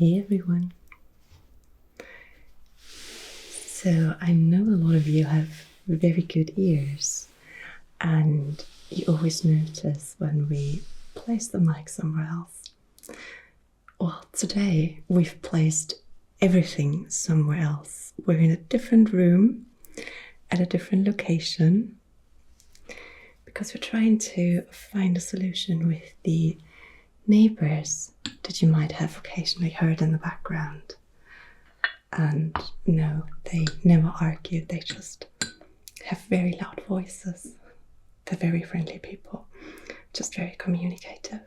Hey everyone. So I know a lot of you have very good ears, and you always notice when we place the mic somewhere else. Well, today we've placed everything somewhere else. We're in a different room at a different location because we're trying to find a solution with the neighbours that you might have occasionally heard in the background. And no, they never argue, they just have very loud voices. They're very friendly people, just very communicative.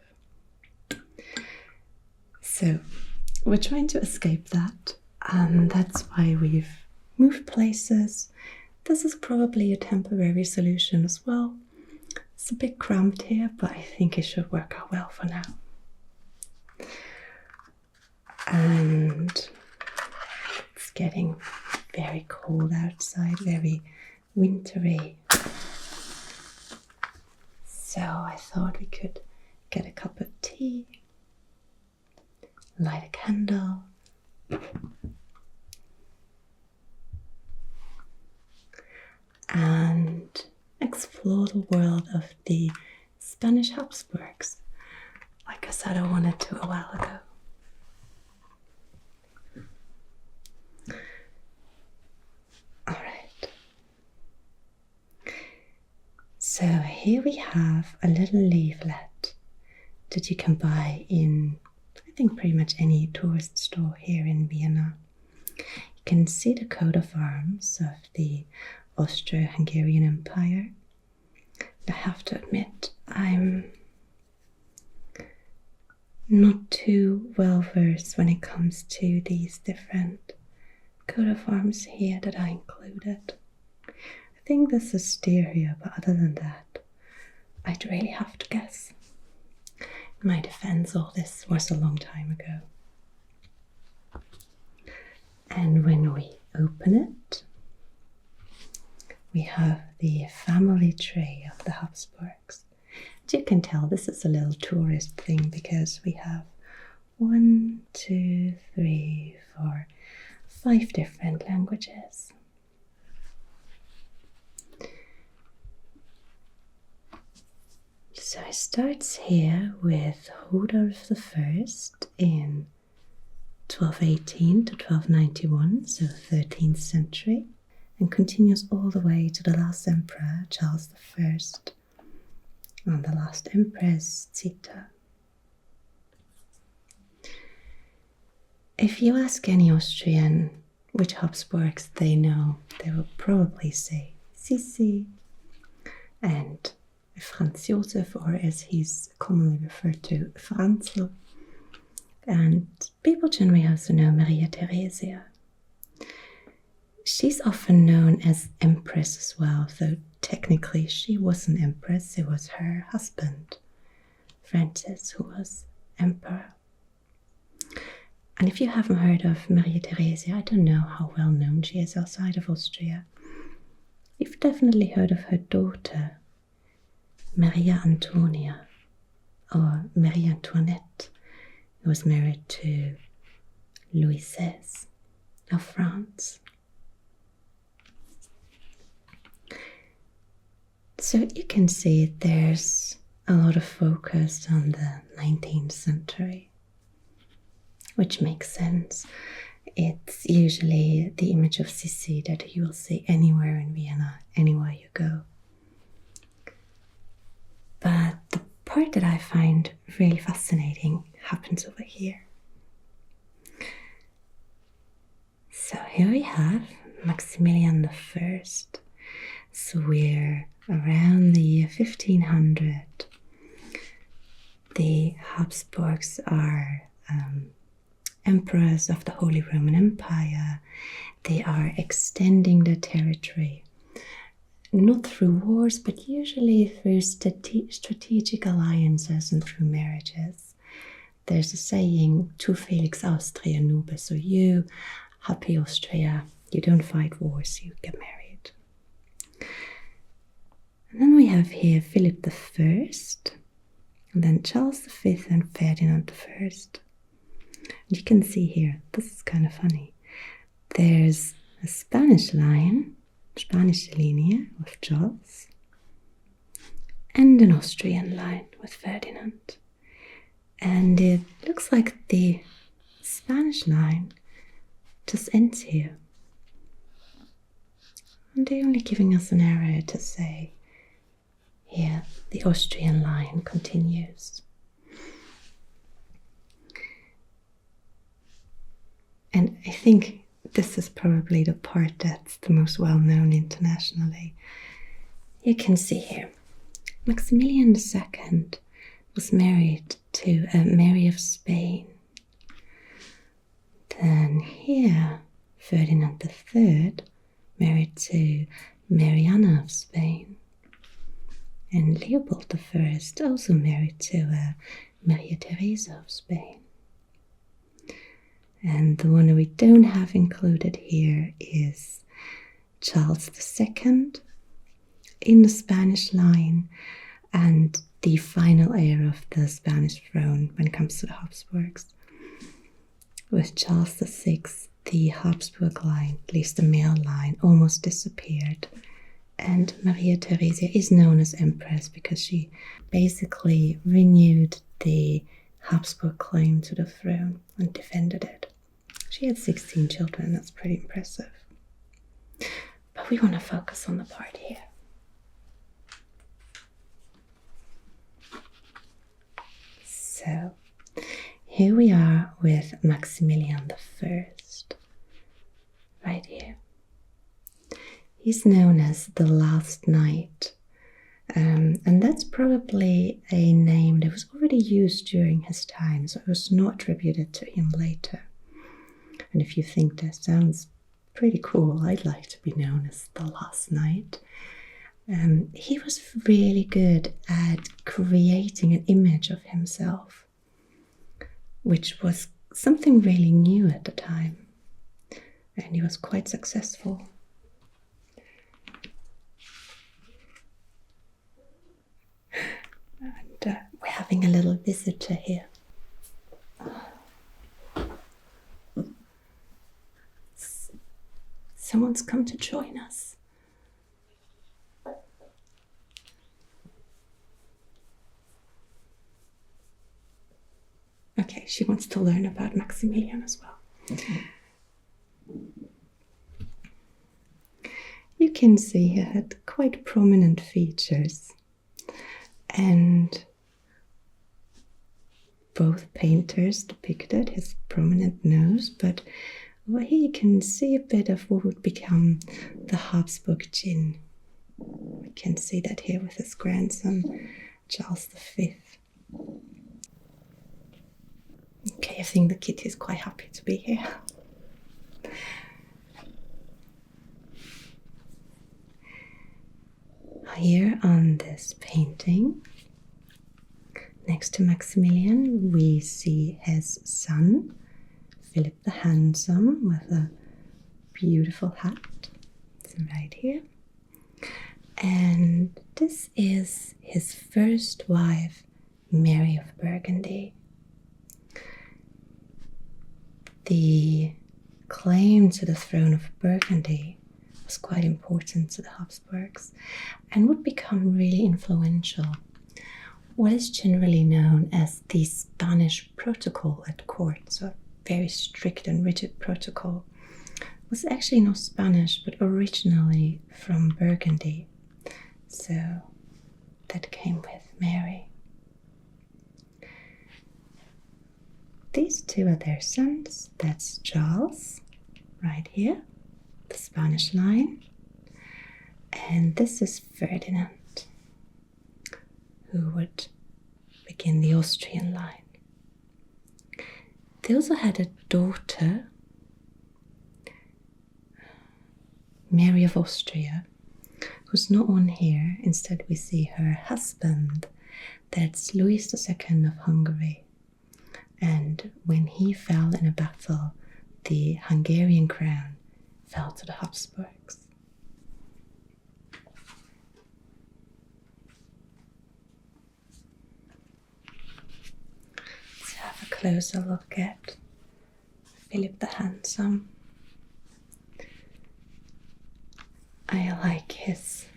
So we're trying to escape that, and that's why we've moved places. This is probably a temporary solution as well. It's a bit cramped here, but I think it should work out well for now. And it's getting very cold outside, very wintry. So I thought we could get a cup of tea, light a candle, and explore the world of the Spanish Habsburgs, like I said I wanted to a while ago. Alright, so here we have a little leaflet that you can buy in, I think, pretty much any tourist store here in Vienna. You can see the coat of arms of the Austro-Hungarian Empire. I have to admit, I'm not too well versed when it comes to these different coat of arms here that I included. I think this is stereo, but other than that, I'd really have to guess. In my defense, all this was a long time ago. And when we open it, we have the family tree of the Habsburgs. As you can tell, this is a little tourist thing because we have 1, 2, 3, 4, 5 different languages. So it starts here with Rudolf I in 1218 to 1291, so 13th century, and continues all the way to the last emperor, Charles I, and the last empress, Zita. If you ask any Austrian which Habsburgs they know, they will probably say Sissi and Franz Josef, or as he's commonly referred to, Franzl. And people generally also know Maria Theresia. She's often known as Empress as well, though technically she wasn't Empress, it was her husband, Francis, who was Emperor. And if you haven't heard of Maria Theresia, I don't know how well known she is outside of Austria. You've definitely heard of her daughter, Maria Antonia, or Marie Antoinette, who was married to Louis XVI of France. So you can see there's a lot of focus on the 19th century, which makes sense. It's usually the image of Sissi that you will see anywhere in Vienna, anywhere you go. But the part that I find really fascinating happens over here. So here we have Maximilian I. So we're around the year 1500. The Habsburgs are emperors of the Holy Roman Empire. They are extending their territory, not through wars, but usually through strategic alliances and through marriages. There's a saying, tu felix Austria nube, so you, happy Austria, you don't fight wars, you get married. And then we have here Philip I, and then Charles V and Ferdinand I. You can see here, this is kind of funny. There's a Spanish line, Spanische Linie with Charles, and an Austrian line with Ferdinand. And it looks like the Spanish line just ends here. And they're only giving us an arrow to say here the Austrian line continues. And I think this is probably the part that's the most well known internationally. You can see here, Maximilian II was married to Mary of Spain. Then here, Ferdinand III married to Mariana of Spain. And Leopold I also married to Maria Theresa of Spain. And the one we don't have included here is Charles II in the Spanish line and the final heir of the Spanish throne when it comes to the Habsburgs. With Charles VI, the Habsburg line, at least the male line, almost disappeared. And Maria Theresa is known as Empress because she basically renewed the Habsburg claim to the throne and defended it. She had 16 children, that's pretty impressive. But we want to focus on the part here. So, here we are with Maximilian I, right here. He's known as the Last Knight, and that's probably a name that was already used during his time, so it was not attributed to him later. And if you think that sounds pretty cool, I'd like to be known as the Last Knight. He was really good at creating an image of himself, which was something really new at the time. And he was quite successful. And we're having a little visitor here. Someone's come to join us. Okay, she wants to learn about Maximilian as well. You can see he had quite prominent features, and both painters depicted his prominent nose, but over here you can see a bit of what would become the Habsburg chin. We can see that here with his grandson, Charles V. Okay, I think the kitty is quite happy to be here. Here on this painting, next to Maximilian, we see his son, Philip the Handsome, with a beautiful hat. It's right here. And this is his first wife, Mary of Burgundy. The claim to the throne of Burgundy was quite important to the Habsburgs and would become really influential. What is generally known as the Spanish protocol at court, so a very strict and rigid protocol, was actually not Spanish but originally from Burgundy. So that came with Mary. These two are their sons. That's Charles, right here, the Spanish line. And this is Ferdinand, who would begin the Austrian line. They also had a daughter, Mary of Austria, who's not on here. Instead we see her husband, that's Louis II of Hungary. And when he fell in a battle, the Hungarian crown fell to the Habsburgs. Let's have a closer look at Philip the Handsome. I like his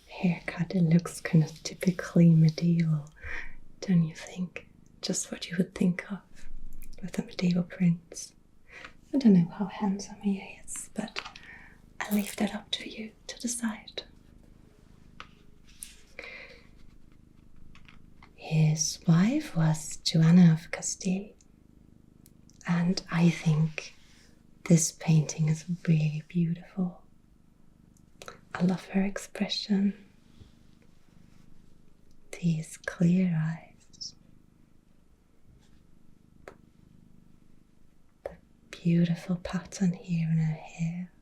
haircut. It looks kind of typically medieval, don't you think? Just what you would think of with a medieval prince. I don't know how handsome he is, but I leave that up to you to decide. His wife was Joanna of Castile, and I think this painting is really beautiful. I love her expression, these clear eyes, the beautiful pattern here in her hair.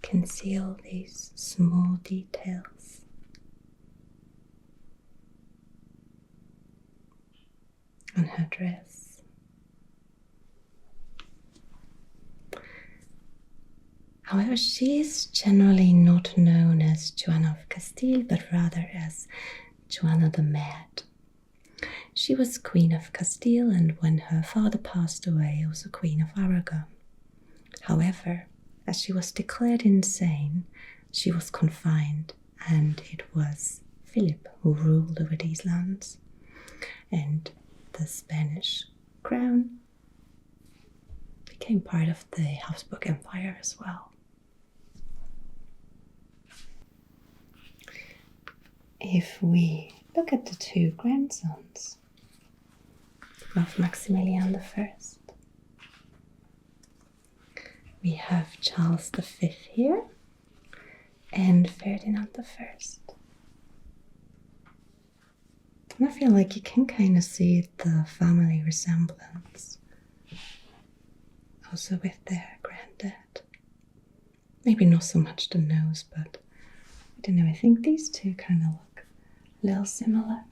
Conceal these small details. On her dress. However, she is generally not known as Joanna of Castile, but rather as Joanna the Mad. She was Queen of Castile, and when her father passed away, also Queen of Aragon. However, as she was declared insane, she was confined, and it was Philip who ruled over these lands. And the Spanish crown became part of the Habsburg Empire as well. If we look at the two grandsons of Maximilian I, we have Charles V here and Ferdinand I. And I feel like you can kind of see the family resemblance also with their granddad. Maybe not so much the nose, but I don't know, I think these two kind of look a little similar.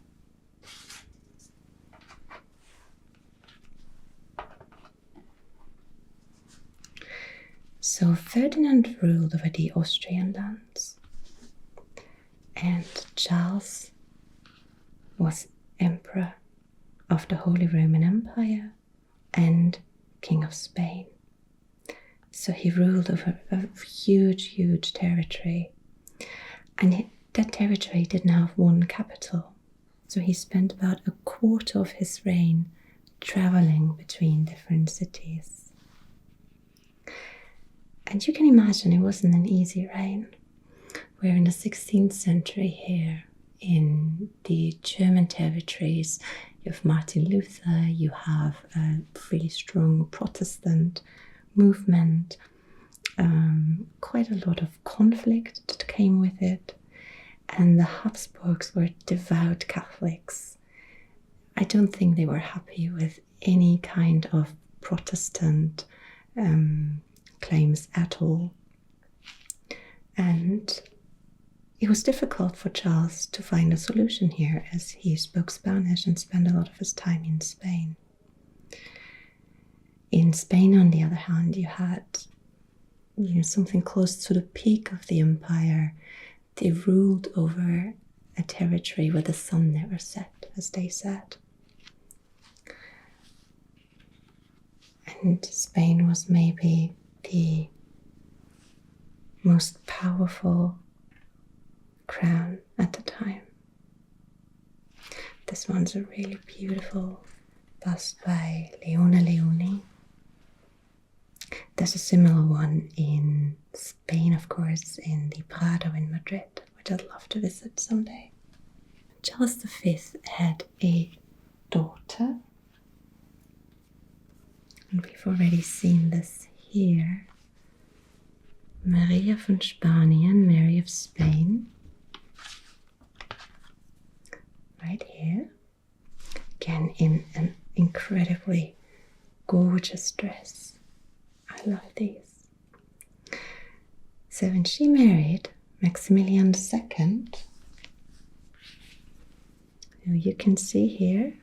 So Ferdinand ruled over the Austrian lands, and Charles was Emperor of the Holy Roman Empire and King of Spain. So he ruled over a huge territory, and that territory didn't have one capital. So he spent about a quarter of his reign traveling between different cities. And you can imagine it wasn't an easy reign. We're in the 16th century here. In the German territories, you have Martin Luther, you have a really strong Protestant movement, quite a lot of conflict that came with it, and the Habsburgs were devout Catholics. I don't think they were happy with any kind of Protestant claims at all, and it was difficult for Charles to find a solution here, as he spoke Spanish and spent a lot of his time in Spain. In Spain, on the other hand, you had something close to the peak of the empire. They ruled over a territory where the sun never set, as they said. And Spain was maybe the most powerful crown at the time. This one's a really beautiful bust by Leone Leoni. There's a similar one in Spain, of course, in the Prado in Madrid, which I'd love to visit someday. Charles V had a daughter, and we've already seen this here. Maria von Spanien, Mary of Spain. Right here, again in an incredibly gorgeous dress. I love these. So when she married Maximilian II, who you can see here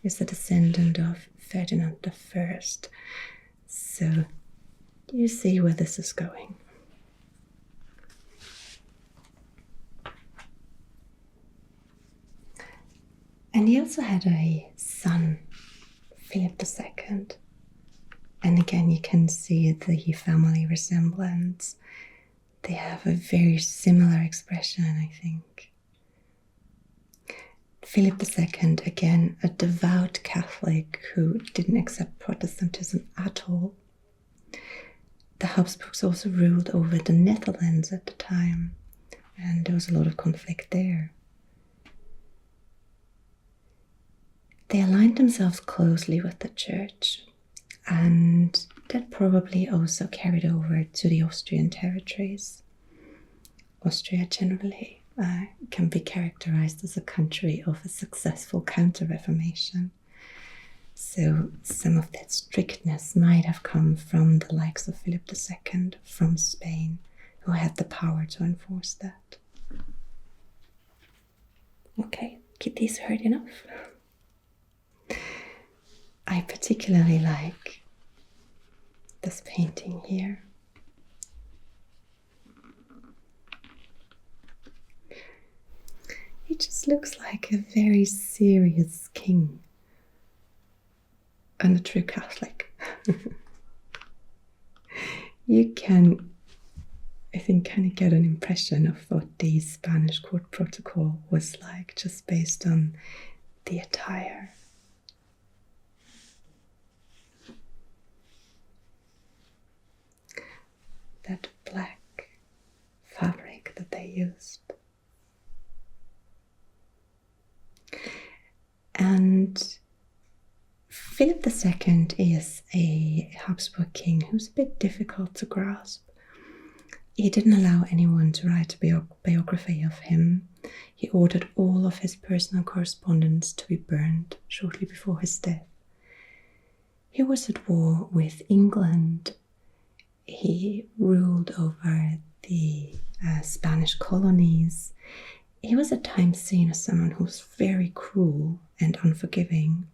is a descendant of Ferdinand I. So you see where this is going. And he also had a son, Philip II. And again, you can see the family resemblance. They have a very similar expression, I think. Philip II, again, a devout Catholic who didn't accept Protestantism at all. The Habsburgs also ruled over the Netherlands at the time, and there was a lot of conflict there. They aligned themselves closely with the church, and that probably also carried over to the Austrian territories. Austria generally can be characterized as a country of a successful counter-reformation. So some of that strictness might have come from the likes of Philip II from Spain, who had the power to enforce that. Okay, kitties heard enough? I particularly like this painting here. He just looks like a very serious king and a true Catholic. You can, I think, kind of get an impression of what the Spanish court protocol was like just based on the attire. That black fabric that they used. And Philip II is a Habsburg king who's a bit difficult to grasp. He didn't allow anyone to write a biography of him. He ordered all of his personal correspondence to be burned shortly before his death. He was at war with England. He ruled over the Spanish colonies. He was at times seen as someone who was very cruel and unforgiving,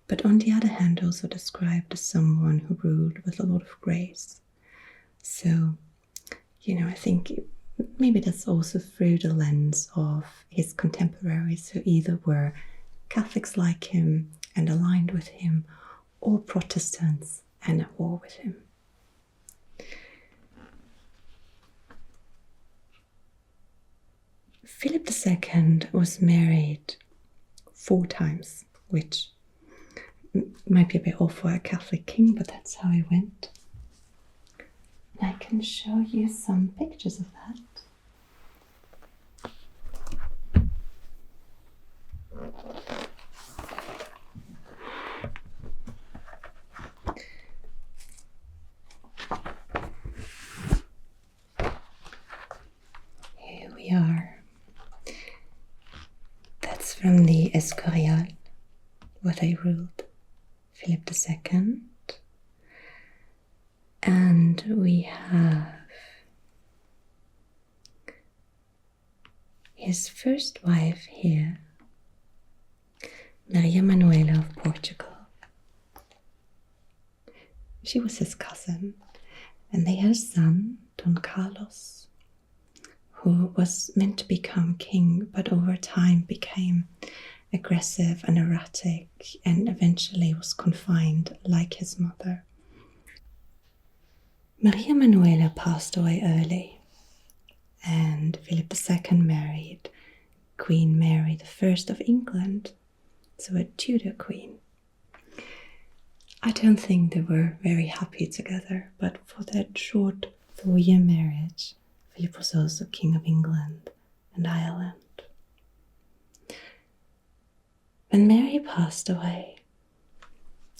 but on the other hand also described as someone who ruled with a lot of grace. So, I think maybe that's also through the lens of his contemporaries who either were Catholics like him and aligned with him, or Protestants and at war with him. Philip II was married 4 times, which might be a bit off for a Catholic king, but that's how he went. And I can show you some pictures of that. Here we are. That's from the Escorial, where they ruled Philip II. And we have his first wife here, Maria Manuela of Portugal. She was his cousin, and they had a son, Don Carlos, who was meant to become king, but over time became aggressive and erratic, and eventually was confined like his mother. Maria Manuela passed away early, and Philip II married Queen Mary I of England, so a Tudor queen. I don't think they were very happy together, but for that short 4-year marriage, Philip was also King of England and Ireland. When Mary passed away,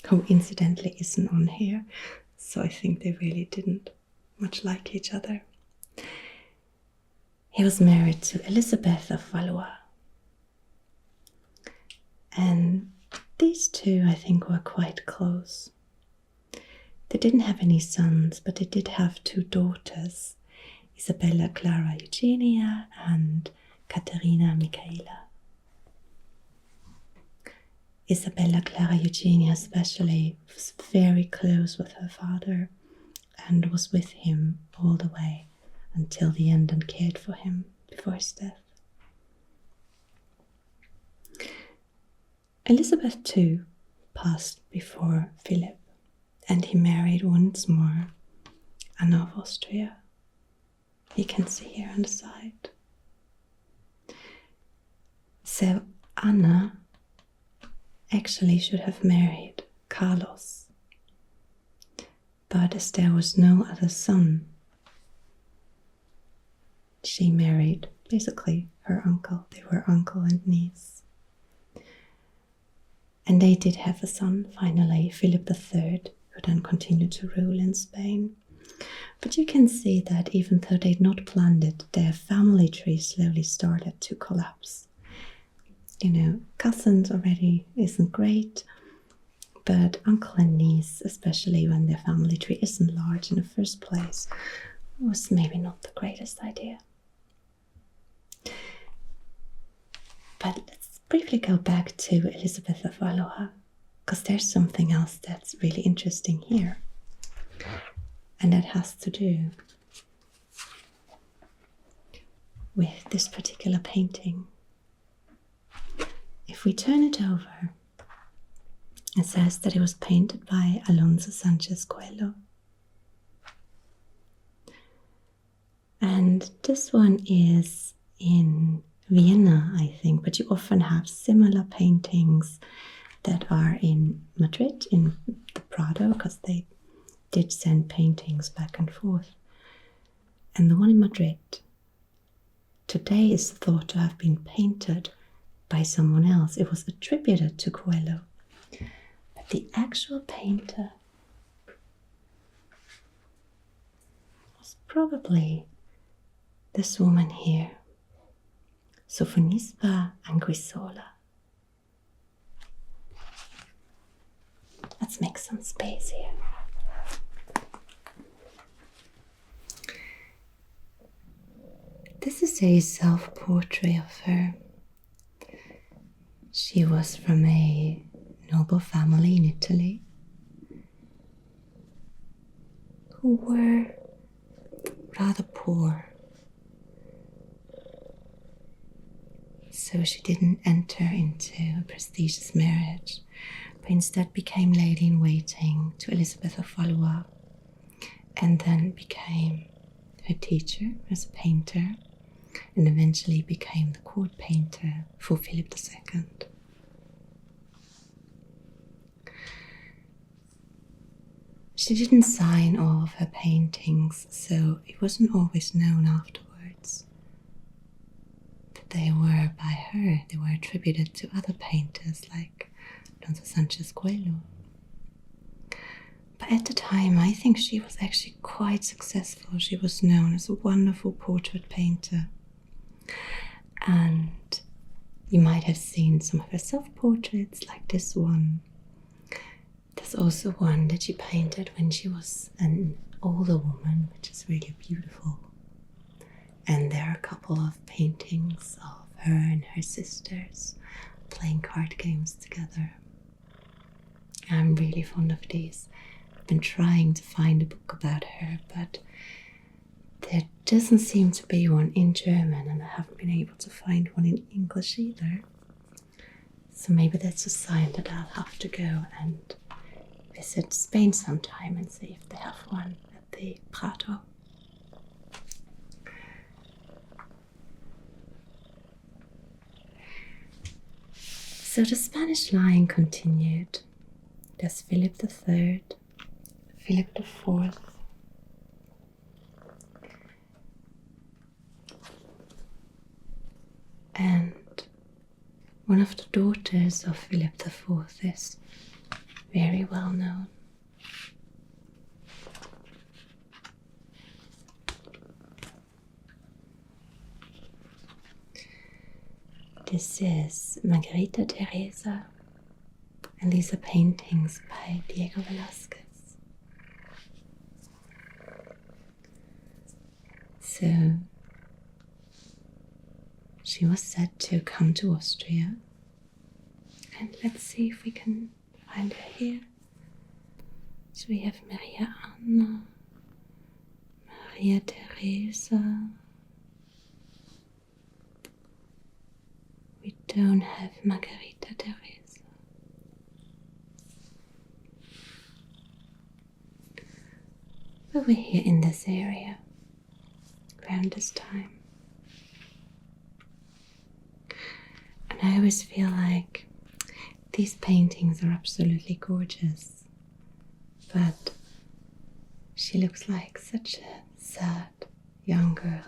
who incidentally isn't on here, so I think they really didn't much like each other, he was married to Elizabeth of Valois. And these two, I think, were quite close. They didn't have any sons, but they did have 2 daughters, Isabella Clara Eugenia and Caterina Michaela. Isabella Clara Eugenia especially was very close with her father and was with him all the way until the end and cared for him before his death. Elizabeth too passed before Philip, and he married once more Anna of Austria. You can see here on the side. So Anna actually should have married Carlos, but as there was no other son, she married basically her uncle. They were uncle and niece. And they did have a son, finally, Philip III, who then continued to rule in Spain. But you can see that even though they'd not planned it, their family tree slowly started to collapse. You know, cousins already isn't great, but uncle and niece, especially when their family tree isn't large in the first place, was maybe not the greatest idea. But let's briefly go back to Elizabeth of Valois, because there's something else that's really interesting here. And that has to do with this particular painting. If we turn it over, it says that it was painted by Alonso Sanchez Coelho. And this one is in Vienna, I think, but you often have similar paintings that are in Madrid, in the Prado, because they did send paintings back and forth. And the one in Madrid today is thought to have been painted by someone else. It was attributed to Coelho. But the actual painter was probably this woman here, Sofonisba Anguissola. Let's make some space here. This is a self-portrait of her. She was from a noble family in Italy who were rather poor. So she didn't enter into a prestigious marriage, but instead became lady-in-waiting to Elizabeth of Valois, and then became her teacher as a painter, and eventually became the court painter for Philip II. She didn't sign all of her paintings, so it wasn't always known afterwards that they were by her. They were attributed to other painters like Alonso Sanchez Coelho. But at the time, I think she was actually quite successful. She was known as a wonderful portrait painter. And you might have seen some of her self-portraits, like this one. There's also one that she painted when she was an older woman, which is really beautiful. And there are a couple of paintings of her and her sisters playing card games together. I'm really fond of these. I've been trying to find a book about her, but there doesn't seem to be one in German, and I haven't been able to find one in English either. So maybe that's a sign that I'll have to go and visit Spain sometime and see if they have one at the Prado. So the Spanish line continued. There's Philip III, Philip IV, and one of the daughters of Philip IV is very well known. This is Margarita Teresa, and these are paintings by Diego Velázquez. So she was said to come to Austria, and let's see if we can find her here. So we have Maria Anna, Maria Teresa. We don't have Margarita Teresa. over here in this area around this time. And I always feel like these paintings are absolutely gorgeous, but she looks like such a sad young girl.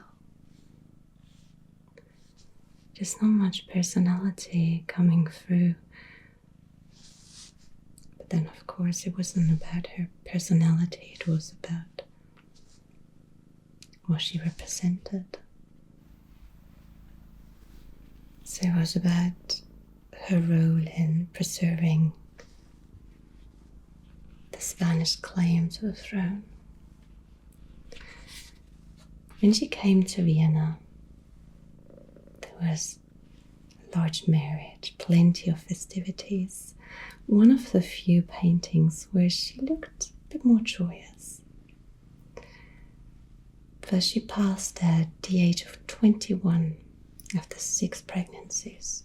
Just not much personality coming through. But then, of course, it wasn't about her personality, it was about what she represented. So it was about her role in preserving the Spanish claim to the throne. When she came to Vienna, there was a large marriage, plenty of festivities. One of the few paintings where she looked a bit more joyous. But she passed at the age of 21 after 6 pregnancies.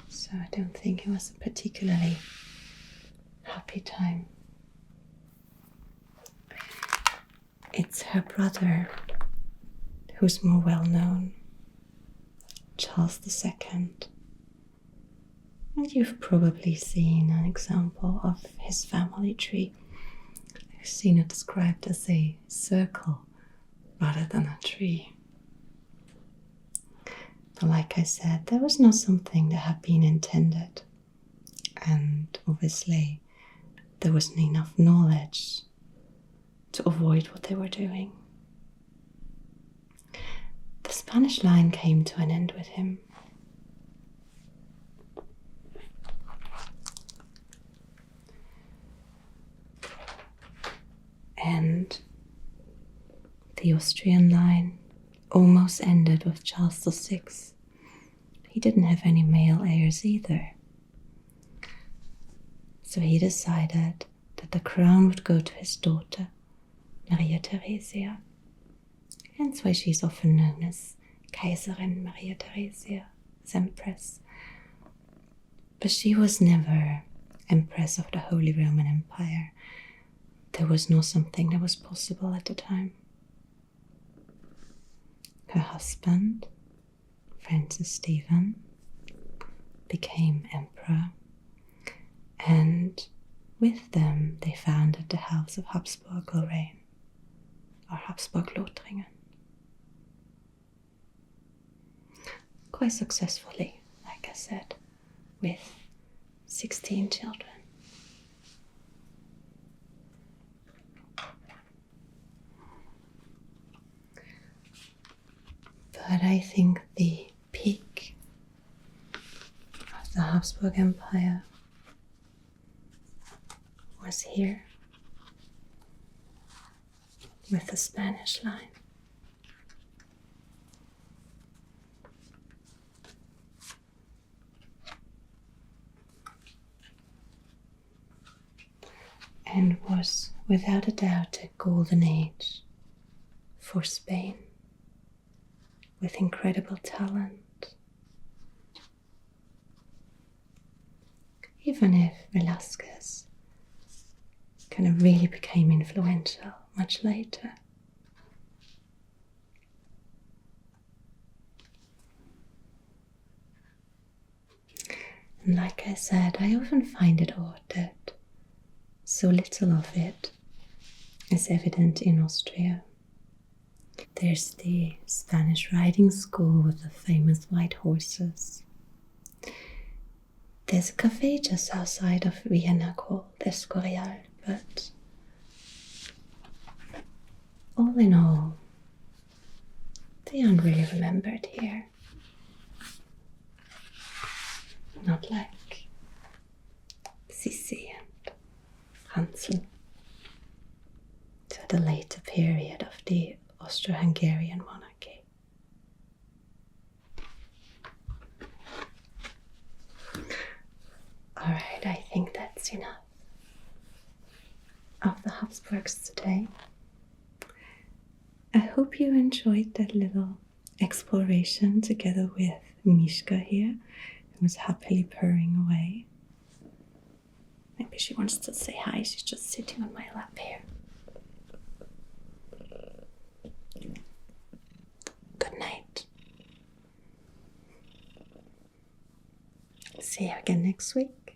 So I don't think it was a particularly happy time. It's her brother who's more well known, Charles II. And you've probably seen an example of his family tree. I've seen it described as a circle rather than a tree. But like I said, that was not something that had been intended. And obviously, there wasn't enough knowledge to avoid what they were doing. The Spanish line came to an end with him. And the Austrian line almost ended with Charles VI. He didn't have any male heirs either. So he decided that the crown would go to his daughter, Maria Theresia. Hence why she's often known as Kaiserin Maria Theresia, as Empress. But she was never Empress of the Holy Roman Empire. There was not something that was possible at the time. Her husband, Francis Stephen, became emperor, and with them they founded the House of Habsburg Lorraine, or Habsburg-Lothringen. Quite successfully, like I said, with 16 children. But I think the peak of the Habsburg Empire was here with the Spanish line. And was without a doubt a golden age for Spain, with incredible talent. Even if Velasquez kind of really became influential much later. And like I said, I often find it odd that so little of it is evident in Austria. There's the Spanish riding school with the famous white horses. There's a cafe just outside of Vienna called Escorial, but all in all, they aren't really remembered here. Not like Sissi and Hansel to the later period of the Austro-Hungarian monarchy. Alright, I think that's enough of the Habsburgs today. I hope you enjoyed that little exploration together with Mishka here, who was happily purring away. Maybe she wants to say hi, she's just sitting on my lap here. See you again next week.